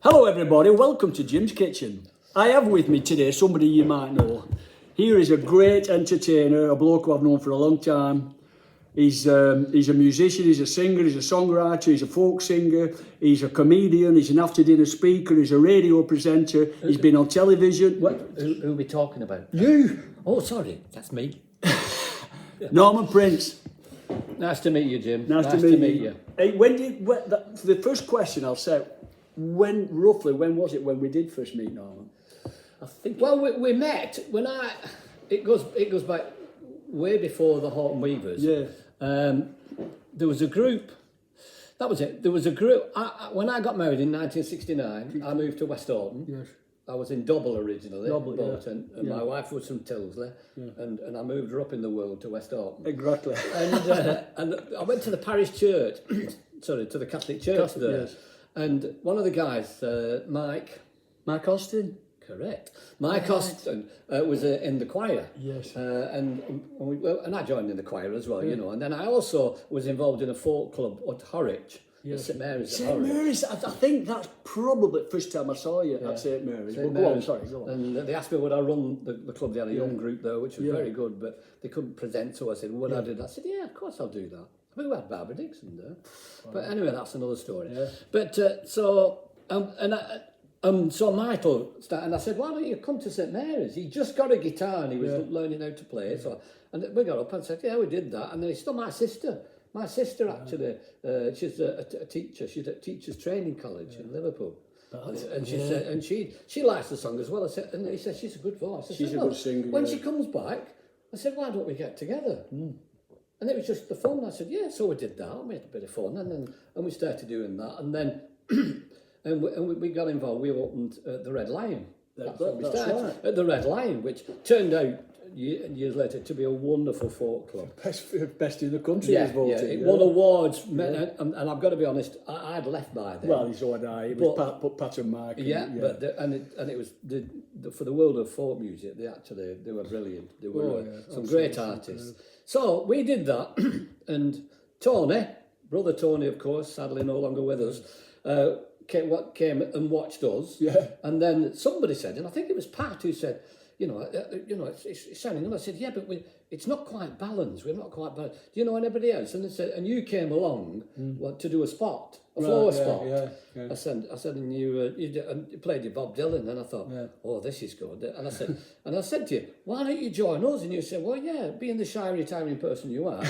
Hello everybody, welcome to Jim's Kitchen. I have with me today somebody you might know. Here is a great entertainer, a bloke who I've known for a long time. He's a musician, he's a singer, he's a songwriter, he's a folk singer, he's a comedian, he's an after dinner speaker, he's a radio presenter, he's been on television. Who are we talking about? You! Oh, sorry, that's me. Norman Prince. Nice to meet you, Jim. Nice to meet you. Hey, the first question I'll say, when was it when we did first meet, Norman? I think. Well, we met when it goes back way before the Horton Weavers. Yeah. There was a group. That was it. There was a group. When I got married in 1969, I moved to West Horton. Yes. I was in Double originally, Bolton, and my wife was from Tilsley, and I moved her up in the world to West Horton. Exactly. And I went to the parish church, sorry, to the Catholic church there. Yes. And one of the guys, Mike Austin? Correct. Mike Austin was in the choir. Yes. And I joined in the choir as well, you know. And then I also was involved in a folk club at Horwich. Yes. St Mary's. St Mary's, I think that's probably the first time I saw you at St Mary's. Well, go on, sorry, go on. And they asked me would I run the club. They had a young group there, which was very good, but they couldn't present, so I said, would I do that? I said, yeah, of course I'll do that. I mean, we had Barbara Dixon there. Wow. But anyway, that's another story. Yeah. But so Michael started, and I said, why don't you come to St Mary's? He just got a guitar and he was learning how to play it. So, and we got up and said, yeah, we did that. And then he said, my sister. My sister actually, she's a teacher. She's at Teachers Training College in Liverpool, and she said, and she likes the song as well. I said, and he said she's a good voice. She's a good singer. When she comes back, I said, why don't we get together? And it was just the fun. I said, yeah. So we did that. We had a bit of fun, and we started doing that, and then and we got involved. We opened the Red Lion. That's when we started right. At the Red Lion, which turned out years later to be a wonderful folk club. Best in the country. It won awards, and I've got to be honest, I'd left by then. Well, so had I. It was Pat and Mark. But it was for the world of folk music. They were brilliant. They were some great artists. So we did that, and Tony, brother Tony, of course, sadly no longer with us, came and watched us. Yeah. And then somebody said, and I think it was Pat who said, it's sounding good. I said, yeah, but it's not quite balanced. We're not quite balanced. Do you know anybody else? And they said, and you came along to do a spot, floor spot. Yeah. I said, and you played your Bob Dylan, and I thought, oh, this is good. And I said to you, why don't you join us? And you said, well, yeah, being the shy, retiring person you are,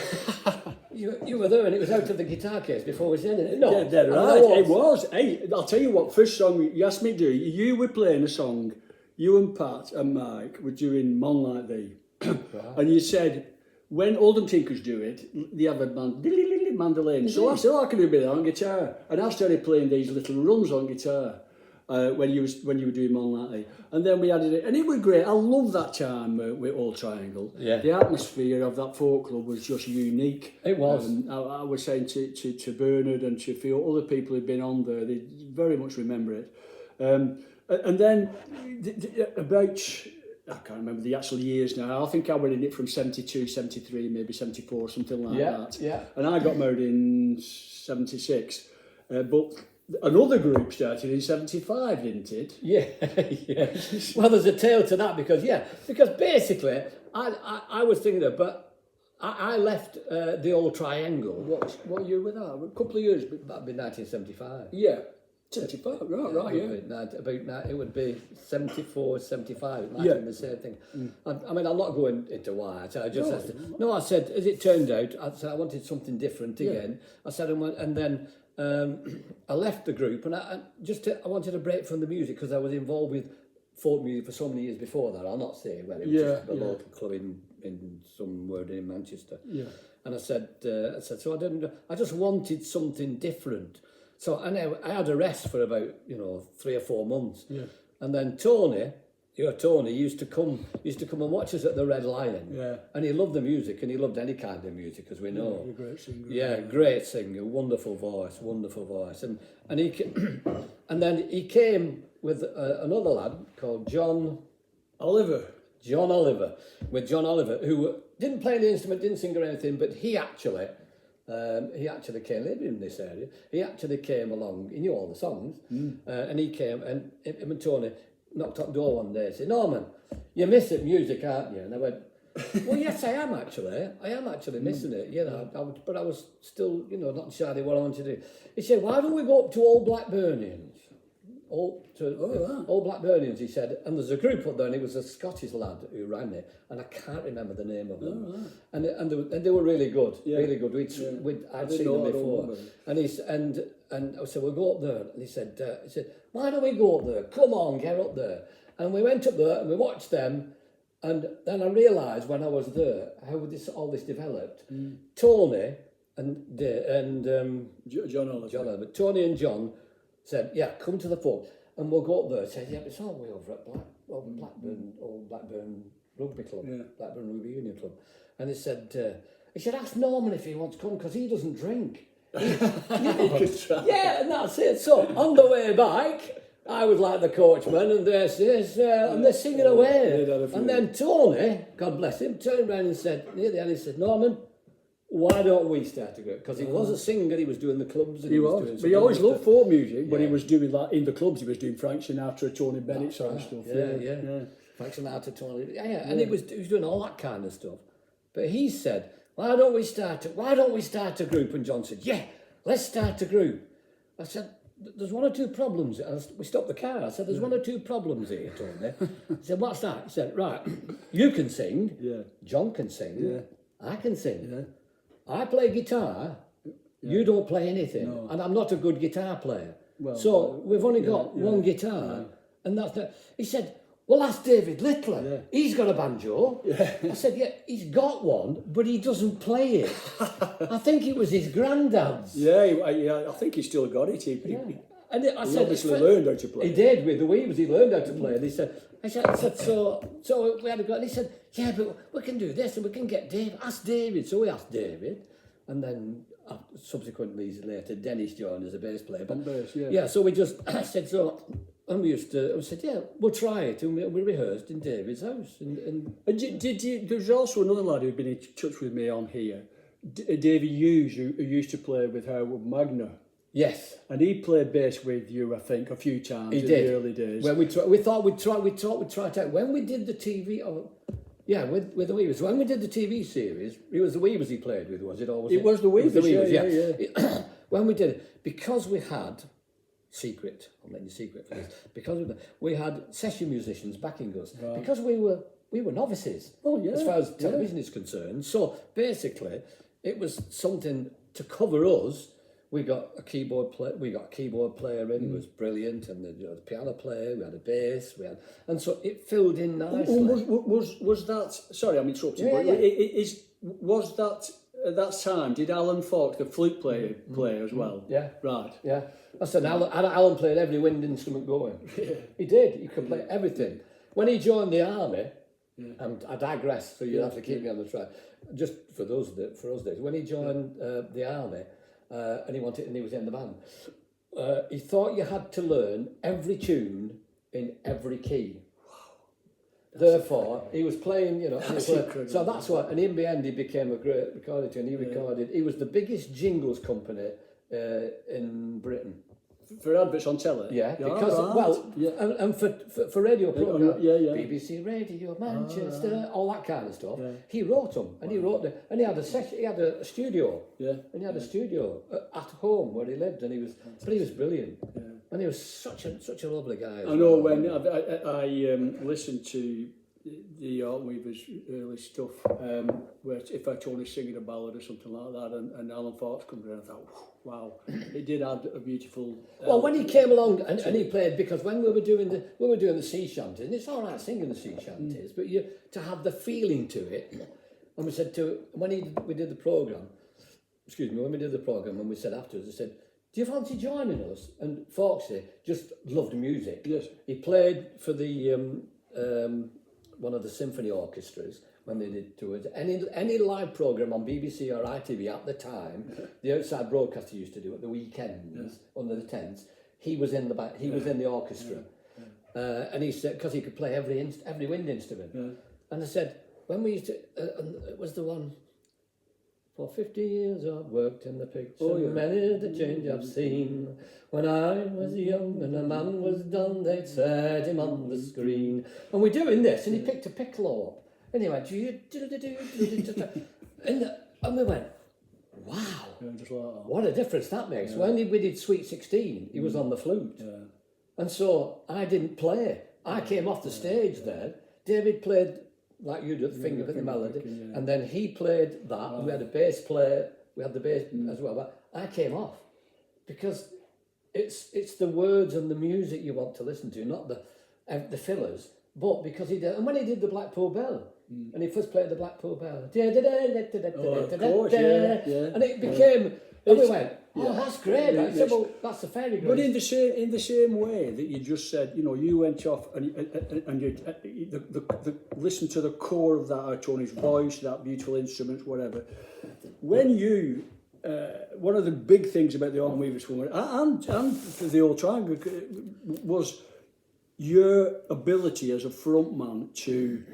you were there, and it was out of the guitar case before we said it. No, dead right. It was. Hey, I'll tell you what. First song you asked me to do, you were playing a song. You and Pat and Mike were doing Man Like Thee. And you said, when Oldham Tinkers do it, they have a mandolin. So I said, I can do a bit on guitar. And I started playing these little runs on guitar when you were doing Man Like Thee. And then we added it, and it was great. I love that time with Old Triangle. Yeah. The atmosphere of that folk club was just unique. It was. I was saying to Bernard and to a few other people who'd been on there, they very much remember it. And then about, I can't remember the actual years now, I think I went in it from 72, 73, maybe 74, something like that. Yeah. And I got married in 76. But another group started in 75, didn't it? Yeah. Well, there's a tale to that because basically, I was thinking of, but I left the Old Triangle. What year was that? A couple of years. That'd be 1975. Yeah. 75, right, About it would be 74, 75. It might have been the same thing. I mean, I'm not going into why. I said, as it turned out, I wanted something different again. I said, and then I left the group, and I wanted a break from the music because I was involved with folk music for so many years before that. I'll not say where it was, just a local club in somewhere in Manchester. Yeah. And I said, so I just wanted something different. So I had a rest for about 3 or 4 months, and then Tony used to come and watch us at the Red Lion, and he loved the music, and he loved any kind of music, as we know. You're a great singer. Yeah, great singer, wonderful voice, and he and then he came with another lad called John Oliver, who didn't play the instrument, didn't sing or anything, but he actually he actually came, living in this area, he actually came along, he knew all the songs, and he came, and him and Tony knocked on the door one day and said, Norman, you're missing music, aren't you? And I went, well, yes, I am actually missing it, you know, but I was still, you know, not deciding what I wanted to do. He said, why don't we go up to Old Blackburnians? Old Blackburnians, he said, and there's a group up there, and it was a Scottish lad who ran it, and I can't remember the name of them. And they were really good, really good. I'd seen them before, and I said, we'll go up there, and he said, why don't we go up there? Come on, get up there. And we went up there and we watched them, and then I realised when I was there how all this developed. Tony and John Oliver. But Tony and John said, yeah, come to the pub and we'll go up there. Said, yeah, but it's all the way over at Blackburn Rugby Club, Blackburn Rugby Union Club. And he said, ask Norman if he wants to come because he doesn't drink. Yeah, and that's it. So on the way back, I was like the coachman, and they're singing away. And then Tony, God bless him, turned around and said, near the end, he said, Norman, why don't we start to go? Because he was a singer, he was doing the clubs. And he was doing but he always loved folk music, but he was doing like in the clubs, he was doing Frank Sinatra, Tony Bennett sort of stuff. Yeah. Frank Sinatra, Tony, and he was doing all that kind of stuff. But he said, why don't we start a group? And John said, yeah, let's start a group. I said, there's one or two problems. We stopped the car. I said, there's one or two problems here, Tony. He said, what's that? He said, right, you can sing, John can sing, I can sing. I play guitar, you don't play anything, and I'm not a good guitar player. Well, so we've only got one guitar, and that's the... He said, well, that's David Littler. He's got a banjo. I said, yeah, he's got one, but he doesn't play it. I think it was his granddad's. I think he still got it. He obviously learned how to play. He did with the Weavers. He learned how to play. And he said, so we had a go. And he said, yeah, but we can do this and we can get David. Ask David. So we asked David, and then subsequently later, Dennis joined as a bass player. But so we just said so. And we said, yeah, we'll try it. And we rehearsed in David's house. And there's also another lad who'd been in touch with me on here, Davy Hughes, who used to play with Howard Magner. Yes. And he played bass with you, I think, a few times in the early days. Well, we thought we'd try it out. When we did the TV... with the Weavers. When we did the TV series, it was the Weavers he played with, was it? Or was it was the Weavers, yeah. When we did it, because we had... Secret, I'm letting you secret for this. Because we had session musicians backing us, because we were novices as far as television is concerned. So basically, it was something to cover us. We got a keyboard player in, who was brilliant, and the piano player. We had a bass. And so it filled in nicely. Was that? Sorry, I'm interrupting. Was that? At that time, did Alan Falk, the flute player, play as well? Yeah. Right. Yeah. I said, Alan played every wind instrument going. He did. He could play everything. When he joined the army, and I digress, so you'll have to keep me on the track. Just for us days, when he joined the army, and he was in the band, he thought you had to learn every tune in every key. Therefore, he was playing, so that's why, and in the end, he became a great recorder, and he recorded. He was the biggest jingles company in Britain. For adverts on telly? Yeah, because, and for radio programmes, BBC Radio, Manchester, all that kind of stuff, he wrote them, and he wrote them, and he had a studio, and he had a studio at home where he lived, and he was brilliant. And he was such a lovely guy. I know when I listened to the York Weavers' early stuff, where if I told him singing a ballad or something like that, and Alan Falk's come in, I thought, wow, it did add a beautiful. Well, when he came along and he played, because when we were doing the sea shanties, and it's all right singing the sea shanties, but to have the feeling to it. And we said when we did the programme, and we said afterwards, I said, do you fancy joining us? And Foxy just loved music. Yes. He played for the one of the symphony orchestras when they did tours. Any live programme on BBC or ITV at the time, the outside broadcaster used to do at the weekends under the tents. He was in the He was in the orchestra, and he said because he could play every wind instrument. And I said when we used to, and it was the one. For 50 years I've worked in the picture, Oh, yeah. many the change I've seen. When I was young and a man was done, they'd set him on the screen. And we're doing this, and he picked a piccolo up, and he went, and we went, wow, Yeah, just like that. what a difference that makes. When we did Sweet 16, he was on the flute. Yeah. And so I didn't play. I came off the stage then. David played, like you did, the finger with the melody. picking, yeah. And then he played that. And we had a bass player. We had the bass as well. But I came off. Because it's the words and the music you want to listen to, not the fillers. But because he did, and when he did the Blackpool Bell, and he first played the Blackpool Bell, Of course, yeah. and it became, and we went, oh, yeah. that's great. Yeah, I said, well, that's the fairy But grace. in the same way that you just said, you know, you went off and you listen to the core of that Tony's voice, that beautiful instruments, whatever. When you, one of the big things about the Organ Weavers woman and the Old Triangle was your ability as a frontman to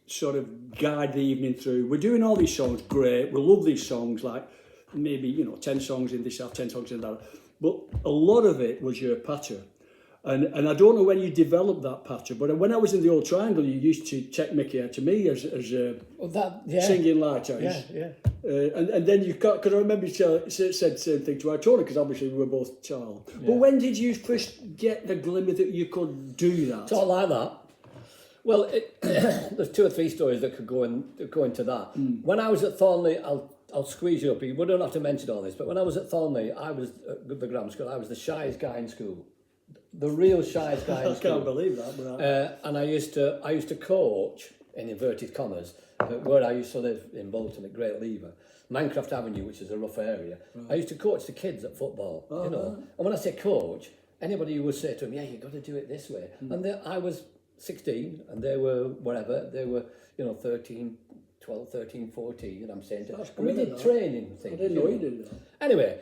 sort of guide the evening through. We're doing all these songs, great. We love these songs, like maybe, you know, 10 songs in this half, 10 songs in that. But a lot of it was your patter. And I don't know when you developed that patter, but when I was in the Old Triangle, you used to take Mickey out to me as singing Lighthouse. Yeah. And then you got, because I remember you said the same thing to our Tony, because obviously we were both child. But when did you first get the glimmer that you could do that? Talk like that. Well, there's 2 or 3 stories that could go into that. When I was at Thornley, I'll squeeze you up. You wouldn't have to mention all this, but when I was at Thornley, I was at the grammar school. I was the shyest guy in school, the real shyest guy in I school. can't believe that. But And I used to coach, in inverted commas, where I used to live in Bolton at Great Lever, Mancroft Avenue, which is a rough area. I used to coach the kids at football, you know. And when I say coach, anybody who would say to them, yeah, you've got to do it this way. And I was 16 and they were whatever, they were, you know, 13, 12, 13, 14, and I'm saying to them, and we did training things. I didn't know you did that. Anyway,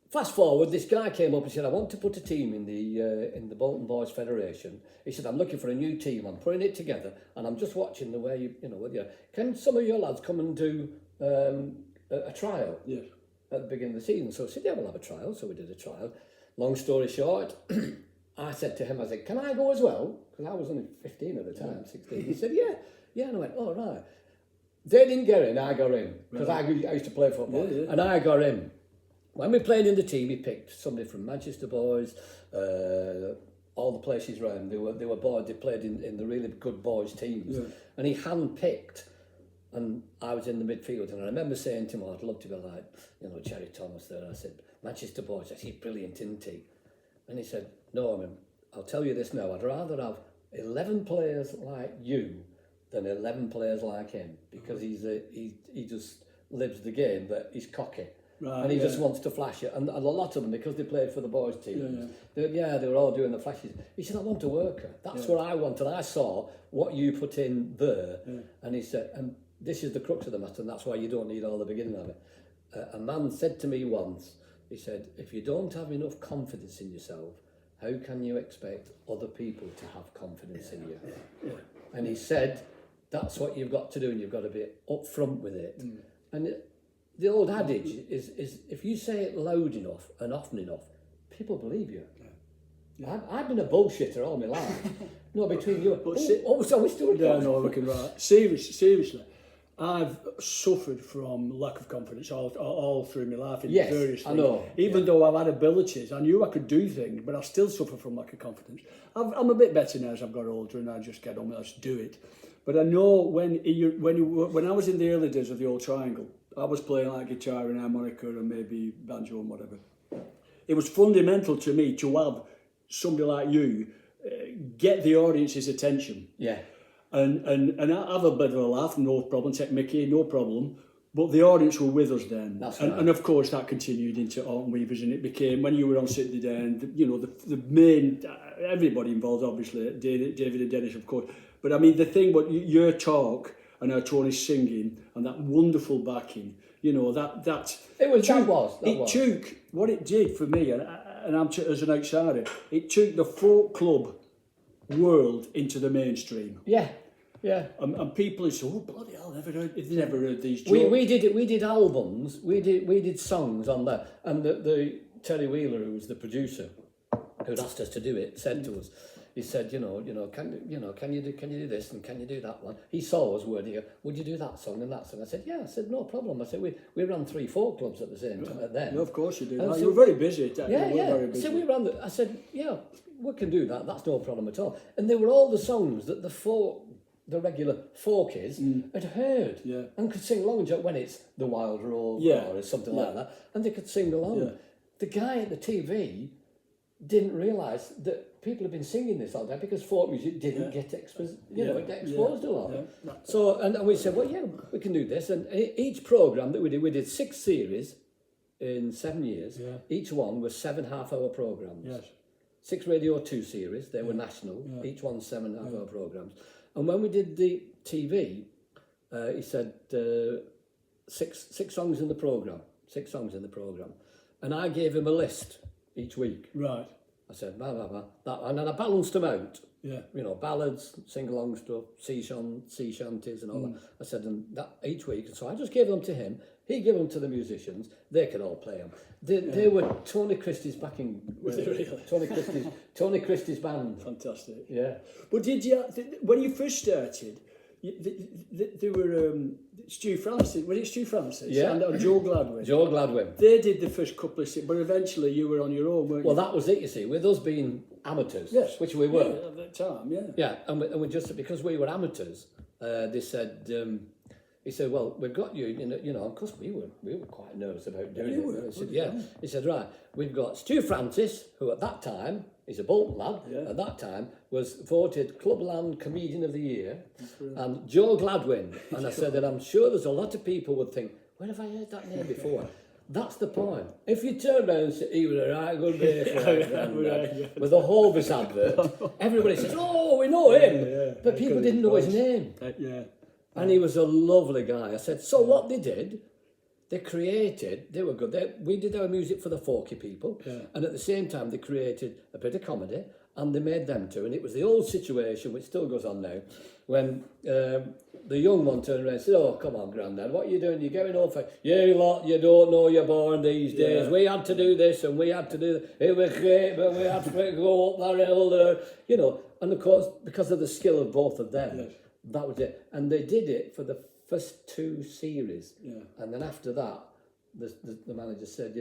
fast forward, this guy came up and said, I want to put a team in the Bolton Boys Federation. He said, I'm looking for a new team, I'm putting it together, and I'm just watching the way you know, with you. Can some of your lads come and do a trial Yes. at the beginning of the season? So I said, yeah, we'll have a trial. So we did a trial. Long story short, I said to him, I said, can I go as well? Because I was only 15 at the time, 16. He said, yeah. And I went, oh, right. They didn't get in, I got in. Because I used to play football. Yeah. And I got in. When we played in the team, he picked somebody from Manchester Boys, all the places around. They were boys, they played in the really good boys teams. Yeah. And he hand-picked, and I was in the midfield. And I remember saying to him, oh, I'd love to be like, you know, Jerry Thomas there. I said, Manchester Boys, I said, he's brilliant, isn't he? And he said, no, I mean, I'll tell you this now, I'd rather have 11 players like you than 11 players like him, because he just lives the game that he's cocky. Right, and he just wants to flash it. And a lot of them, because they played for the boys' team, they were all doing the flashes. He said, I want a worker. That's what I wanted. I saw what you put in there. And he said, and this is the crux of the matter, and that's why you don't need all the beginning of it. A man said to me once, he said, if you don't have enough confidence in yourself, how can you expect other people to have confidence in you? And he said, that's what you've got to do, and you've got to be upfront with it. And the old adage is if you say it loud enough and often enough, people believe you. I've been a bullshitter all my life. No, between you. So we still no, looking right. Seriously, I've suffered from lack of confidence all through my life in various things. I know. Even though I've had abilities, I knew I could do things, but I still suffer from lack of confidence. I'm a bit better now as I've got older, and I just get on with let's do it. But I know when I was in the early days of the Old Triangle, I was playing like guitar and harmonica and maybe banjo and whatever. It was fundamental to me to have somebody like you get the audience's attention. Yeah. And I have a bit of a laugh, no problem, take Mickey, no problem. But the audience were with us then. That's right. And of course that continued into Organ Weavers, and it became, when you were on City Down, you know, the main, everybody involved obviously, David and Dennis of course. But I mean the thing, but your talk and our Tony's singing and that wonderful backing, you know, that took what it did for me, and I'm as an outsider, it took the folk club world into the mainstream. Yeah. Yeah. And people who say, "Oh bloody hell, they've never heard these jokes." We did it. We did albums. We did songs on that. And the Terry Wheeler, who was the producer, who'd asked us to do it, said to us, he said, can you do this and can you do that one? He saw us wording it. Would you do that song and that song? I said, yeah. I said, no problem. I said, we ran 3 folk clubs at the same time then. No, of course you do. And You were very busy. Yeah. Very busy. So we ran. I said, yeah, we can do that. That's no problem at all. And they were all the songs that the regular folkies had heard and could sing along when it's The Wild Rose or something like that, and they could sing along. Yeah. The guy at the TV didn't realise that people have been singing this all day because folk music didn't get exposed a lot. Yeah. So and we said, well, yeah, we can do this. And each programme that we did 6 series in 7 years. Yeah. Each one was 7 half-hour programmes. Yes. 6 Radio 2 series. They were national. Yeah. Each one 7 half-hour programmes. And when we did the TV, he said 6 songs in the programme. 6 songs in the programme. And I gave him a list each week. Right. I said, blah, blah, blah. That, and then I balanced them out. Yeah. Ballads, sing-along stuff, sea shanties and all that. I said, and that each week. And so I just gave them to him. He gave them to the musicians. They could all play them. They were Tony Christie's backing. Was it really? Tony Christie's band. Fantastic. Yeah. But did you, when you first started, there were Stu Francis, was it Stu Francis? Yeah. And Joe Gladwin. Joe Gladwin. They did the first couple of, but eventually you were on your own, weren't you? Well, that was it, you see, with us being amateurs, Yes. which we were. Yeah, at that time, yeah. Yeah, and we just, because we were amateurs, they said, he said, well, we've got you, of course we were quite nervous about doing it. He said, yeah. He said, right, we've got Stu Francis, who at that time, he's a Bolton lad, at that time, was voted Clubland Comedian of the Year, and Joe Gladwin. And I said, and I'm sure there's a lot of people would think, where have I heard that name before? That's the point. If you turn around and say, he was a right good day with a Hovis advert, everybody says, oh, we know him. But people didn't know his name. And he was a lovely guy. I said, so what they did, they were good. We did our music for the folky people, and at the same time they created a bit of comedy, and they made them too. And it was the old situation, which still goes on now, when the young one turned around and said, oh, come on, Grandad, what are you doing? You're going off. You lot, you don't know you're born these days. We had to do this and we had to do that. It was great, but we had to go up that hill there. And of course, because of the skill of both of them, that was it. And they did it for the first 2 series. And then after that, the manager said,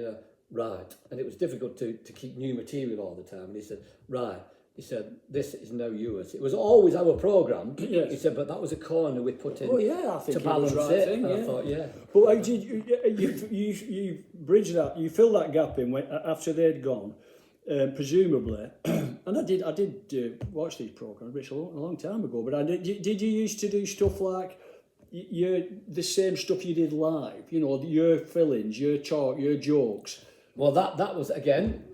right. And it was difficult to keep new material all the time. And he said, right. He said, this is now yours. It was always our programme. He said, but that was a corner we put in I think to balance right it. Thing, and I thought, But how did you bridge that? You fill that gap in after they'd gone, presumably. And I did watch these programmes, which a long time ago. But did you used to do stuff like the same stuff you did live? Your fill-ins, your talk, your jokes. Well, that was again.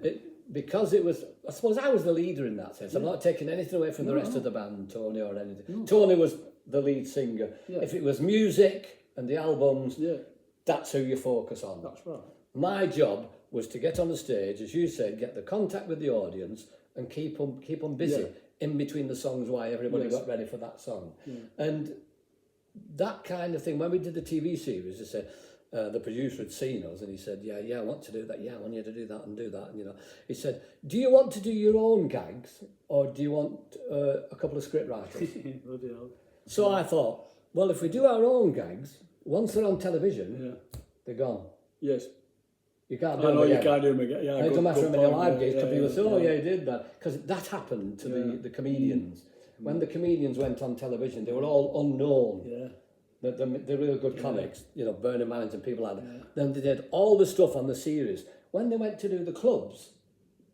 Because it was, I suppose I was the leader in that sense. I'm not taking anything away from the rest of the band, Tony or anything. Tony was the lead singer. If it was music and the albums, that's who you focus on. That's right. My job was to get on the stage, as you said, get the contact with the audience and keep them busy in between the songs while everybody got ready for that song. And that kind of thing, when we did the TV series, they said, the producer had seen us and he said, I want to do that. I want you to do that and do that. And, he said, do you want to do your own gags or do you want a couple of script writers? So I thought, well, if we do our own gags, once they're on television, they're gone. Yes. You can't do them again. You can't do them again. Yeah, it doesn't matter how many live gigs, because people say, oh, yeah, he did that. Because that happened to the comedians. When the comedians went on television, they were all unknown. Yeah. The real good comics, Bernard Manning and people like that. Then they did all the stuff on the series. When they went to do the clubs,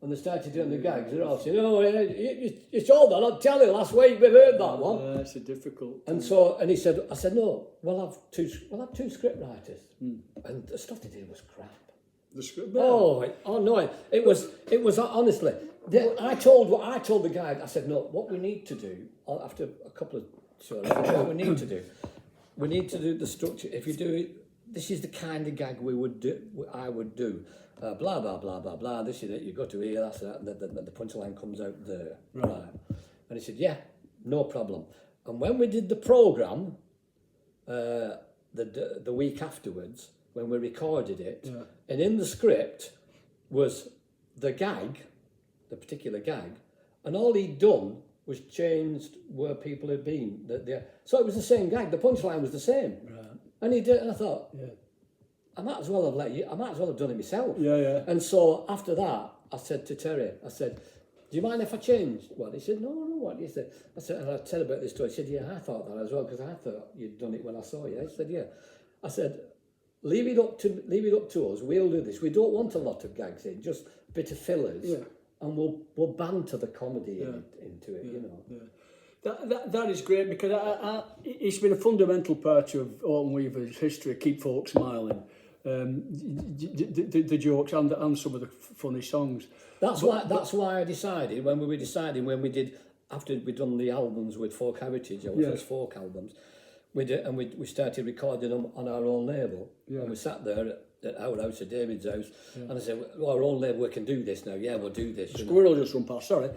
and they started doing the gags, they're all saying, oh, it's all done on telly last week, we've heard that one. It's a difficult... And he said, I said, no, we'll have two script writers. And the stuff they did was crap. The script? No, it was honestly, I told the guy, I said, no, what we need to do, after a couple of shows, what we need to do the structure. If you do it, this is the kind of gag I would do. Blah, blah, blah, blah, blah. This is it. You go to here, that's that. And the punchline comes out there. Right. And he said, yeah, no problem. And when we did the programme, the week afterwards, when we recorded it, and in the script was the gag, the particular gag, and all he'd done was changed where people had been. So it was the same gag. The punchline was the same, and he did. And I thought, I might as well have done it myself. And so after that, I said to Terry, I said, do you mind if I change? Well, he said, no, what? He said, I said, and I tell about this story. He said, yeah, I thought that as well, because I thought you'd done it when I saw you. I said, yeah. I said, leave it up to us. We'll do this. We don't want a lot of gags in, just a bit of fillers, and we'll banter the comedy into it. You know. That is great, because it's been a fundamental part of Alton Weaver's history. Keep folk smiling. The jokes and some of the funny songs. That's why I decided when we did, after we'd done the albums with Folk Heritage, our first folk albums, we started recording them on our own label, and we sat there at our house, at David's house, and I said, well, our own label, we can do this now. Yeah, we'll do this. Squirrel just run past. Sorry.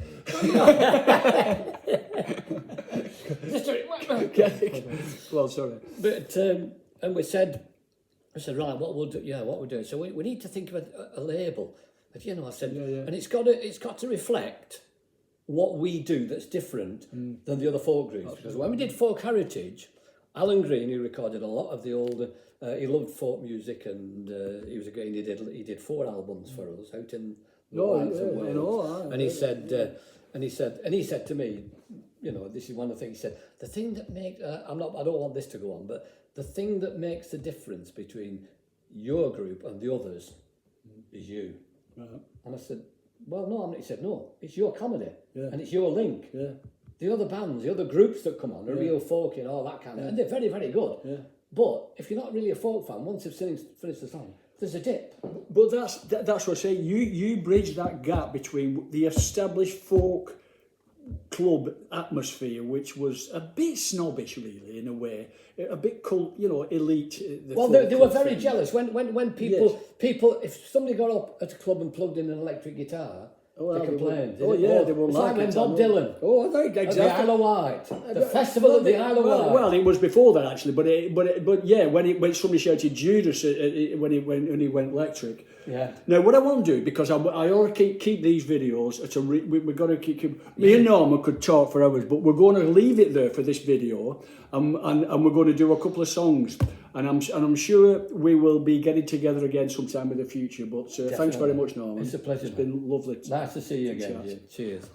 Well, sorry. But and we said. I said, right, what we'll do? Yeah, what we're doing. So we need to think of a label. But, you know, I said, and it's got to reflect what we do that's different than the other folk groups. Absolutely. Because when we did Folk Heritage, Alan Green, who recorded a lot of the older, he loved folk music, and he was a guy. He did 4 albums for us out in the wilds of Wales. And he said to me, you know, this is one of the things he said. The thing that makes I don't want this to go on, but the thing that makes the difference between your group and the others is you. And I said, well, no. He said, no, it's your comedy, and it's your link. The other bands, the other groups that come on are real folk and all that kind of, and they're very, very good. But if you're not really a folk fan, once you've finished the song, there's a dip. But that's what I say. You bridge that gap between the established folk club atmosphere, which was a bit snobbish, really, in a way, a bit cult, you know, elite. Well, they were very jealous when people, if somebody got up at a club and plugged in an electric guitar, they complained. They were it's like when Bob Dylan. Oh, I think exactly. At the Isle of Wight, the festival at the Isle of Wight. Well, it was before that actually, but yeah, when somebody shouted Judas when he went electric. Yeah. Now, what I want to do, because I ought to keep these videos, we've got to keep. Me and Norman could talk for hours, but we're going to leave it there for this video, and we're going to do a couple of songs, and I'm sure we will be getting together again sometime in the future. But thanks very much, Norman. It's a pleasure. It's been lovely. Nice to see you again. Cheers.